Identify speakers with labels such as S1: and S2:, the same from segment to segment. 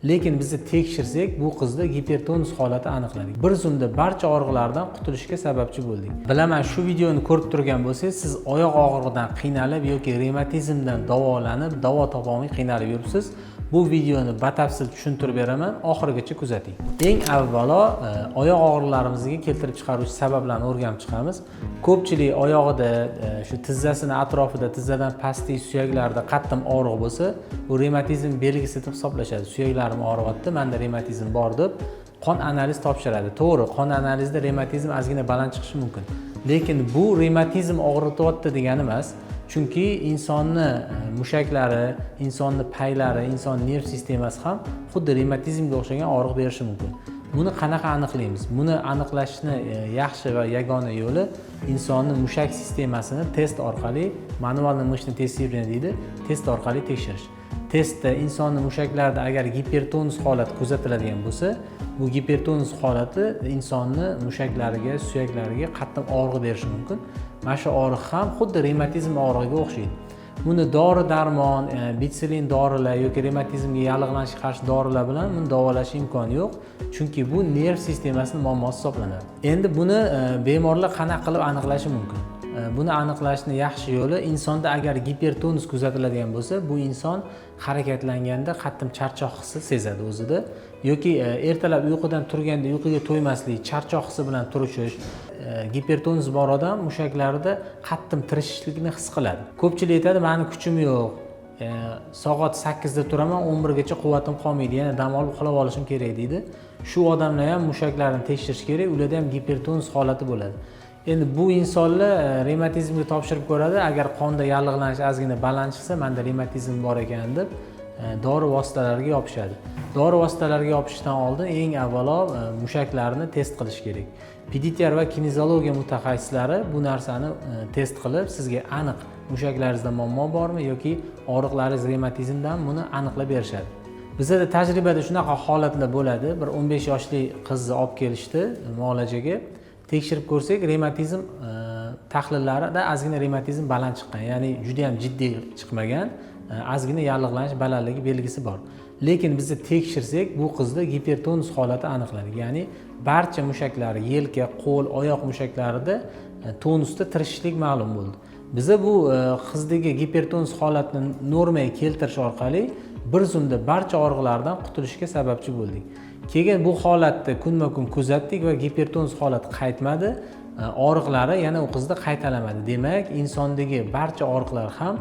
S1: Lekin bizni tekshirsak, bu qizda gipertonus holati aniqladik. Bir zumda barcha og'riqlardan qutulishga sababchi bo'ldik. Bilaman, shu videoni ko'rib turgan bo'lsangiz, siz oyoq og'rig'idan qiynalib yoki revmatizmdan davolanib, davo topolmay qiynalib yuribsiz. Bu videoni batafsil tushuntirib beraman, oxirigacha kuzating. Eng avvalo oyoq og'riqlarimizga keltirib chiqaruvchi sabablarni o'rganib chiqamiz. Ko'pchilik oyog'ida shu tizzasini atrofida, tizzadan pastki suyaklarida qattiq og'riq bo'lsa, bu revmatizm belgisi deb hisoblashadi. Suyaklarim og'riyapti, menda revmatizm bor deb qon analiz topshiradi. To'g'ri, qon analizida revmatizm ozgina baland chiqishi mumkin. Lekin bu revmatizm og'rityapti degani emas. Chunki insonni mushaklari, insonni paylari, inson nerv sistemasi ham xuddi revmatizmga o'xshagan og'riq berishi mumkin. Buni qanaqa aniqlaymiz? Buni aniqlashni yaxshi va yagona yo'li insonni mushak sistemasini test orqali, manualniy mышечный тестирование deydi, test orqali tekshirish. Testda insonni mushaklarida agar gipertonus holati kuzatiladigan bo'lsa, bu gipertonus holati insonni mushaklariga, suyaklariga qattiq og'riq berishi mumkin. Mana shu og'riq ham xuddi revmatizm og'rig'iga o'xshaydi. Buni dori-darmon, bitsilin dorilar yoki revmatizmga yallig'lanishga qarshi dorilar bilan buni davolash imkoni yo'q. Chunki bu nerv sistemasining muammosi hisoblanadi. Endi buni bemorlar qanaqa qilib aniqlashi mumkin? Buni aniqlashning yaxshi yo'li, insonda agar gipertonus kuzatiladigan bo'lsa, bu inson harakatlanganda qattiq charchoq hissi sezadi o'zida yoki ertalab uyqudan turganda uyquga to'ymaslik, charchoq hissi bilan turishish, gipertonus bor odam mushaklarida qattiq tirishishlikni his qiladi. Ko'pchilik aytadi, "Meni kuchim yo'q. Soat 8 da turaman, 11 gacha quvvatim qolmaydi, yana dam olib uxlab olishim kerak" deydi. Shu odamlar ham mushaklarini tekshirish kerak, ularda ham gipertonus holati bo'ladi. Endi bu insonlar revmatizmga topshirib ko'radi, agar qonda yallig'lanish ozgina baland chiqsa, menda revmatizm bor ekan deb dori vositalariga yopishadi. Dori vositalariga yopishdan oldin eng avvalo mushaklarni test qilish kerak. Pediatr va kinezologiya mutaxassislari bu narsani test qilib, sizga aniq mushaklaringizda muammo bormi yoki og'riqlaringiz revmatizmdan buni aniqlab berishadi. Bizda tajribada shunaqa holatlar bo'ladi. Bir 15 yoshli qizni olib kelishdi muolajaga. Tekshirib ko'rsak, revmatizm tahlillarida ozgina revmatizm baland chiqqan, ya'ni juda ham jiddiy chiqmagan, ozgina yallig'lanish balandligi belgisi bor. Lekin bizni tekshirsak, bu qizda gipertonus holati aniqlanadi. Ya'ni barcha mushaklari, yelka, qo'l, oyoq mushaklarida tonusda tirishishlik ma'lum bo'ldi. Biza bu qizdagi gipertonus holatini normaga keltirish orqali bir zumda barcha og'riqlardan qutulishga sababchi bo'ldik. Keyin bu holatni kunma-kun kuzatdik va gipertonus holati qaytmadi, og'riqlari yana u qizda qaytalamadi. Demak, insondagi barcha og'riqlar ham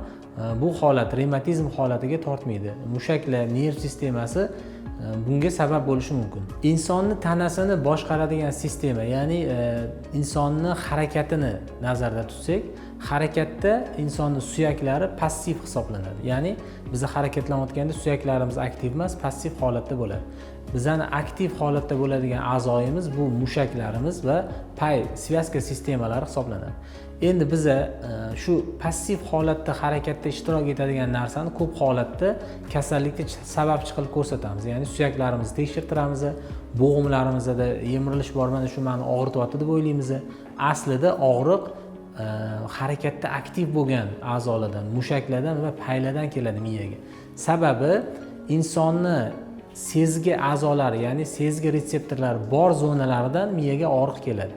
S1: bu holat revmatizm holatiga tortmaydi. Mushaklar, nerv sistemasi bunga sabab bo'lishi mumkin. Insonni tanasini boshqaradigan sistema, ya'ni insonni harakatini nazarda tutsak, harakatda insonning suyaklari passiv hisoblanadi. Ya'ni biz harakatlanayotganda suyaklarimiz aktiv emas, passiv holatda bo'ladi. Bizning aktiv holatda bo'ladigan a'zoyimiz bu mushaklarimiz va pay, svязка sistemalari hisoblanadi. Endi biz shu passiv holatda harakatda ishtirok etadigan narsani ko'p holatda kasallikka sababchi qilib ko'rsatamiz. Ya'ni suyaklarimizni tekshirtiramiz, bo'g'imlarimizda yemirilish bor, mana shu meni og'rityapti deb o'ylaymiz. Aslida og'riq harakatda aktiv bo'lgan a'zolardan, mushaklardan va paylardan keladi miyaga. Sababi insonni sezgi a'zolari, ya'ni sezgi retseptorlari bor zonalaridan miyaga og'riq keladi.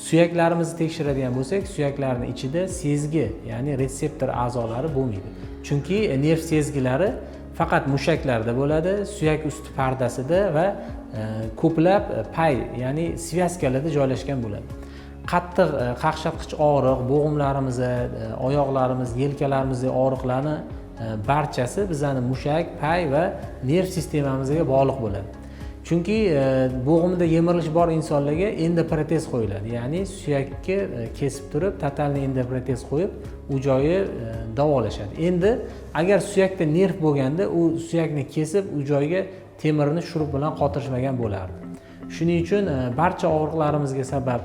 S1: Suyaklarimizni tekshiradigan bo'lsak, suyaklarning ichida sezgi, ya'ni retseptor a'zolari bo'lmaydi. Chunki nerv sezgilari faqat mushaklarda bo'ladi, suyak usti pardasida va ko'plab pay, ya'ni svязкаlarda joylashgan bo'ladi. Qattiq qaqshatqich og'riq, bo'g'imlarimiz, oyoqlarimiz, yelkalarimizdagi og'riqlarni barchasi bizning mushak, pay va nerv sistemamizga bog'liq bo'ladi. Chunki bo'g'imda yemirilish bor insonlarga endoprotez qo'yiladi. Ya'ni suyakka kesib turib, totalniy endoprotez qo'yib, u joyi davolashadi. Endi agar suyakda nerv bo'lganda, u suyakni kesib, u joyga temirni shurup bilan qotirishmagan bo'lardi. Shuning uchun barcha og'riqlarimizga sabab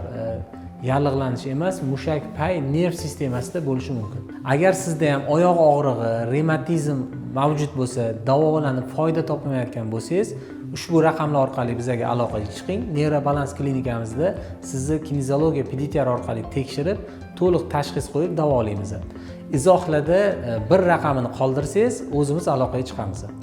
S1: yallig'lanish emas, mushak, pay, nerv sistemasida bo'lishi mumkin. Agar sizda ham oyoq og'rig'i, revmatizm mavjud bo'lsa, davolanib foyda topmayotgan bo'lsangiz, ushbu raqamlar orqali bizga aloqaga chiqing. Neyrobalans klinikamizda sizni kinezologiya pediatr orqali tekshirib, to'liq tashxis qo'yib davolaymiz. Izohlarda bir raqamini qoldirsangiz, o'zimiz aloqaga chiqamiz.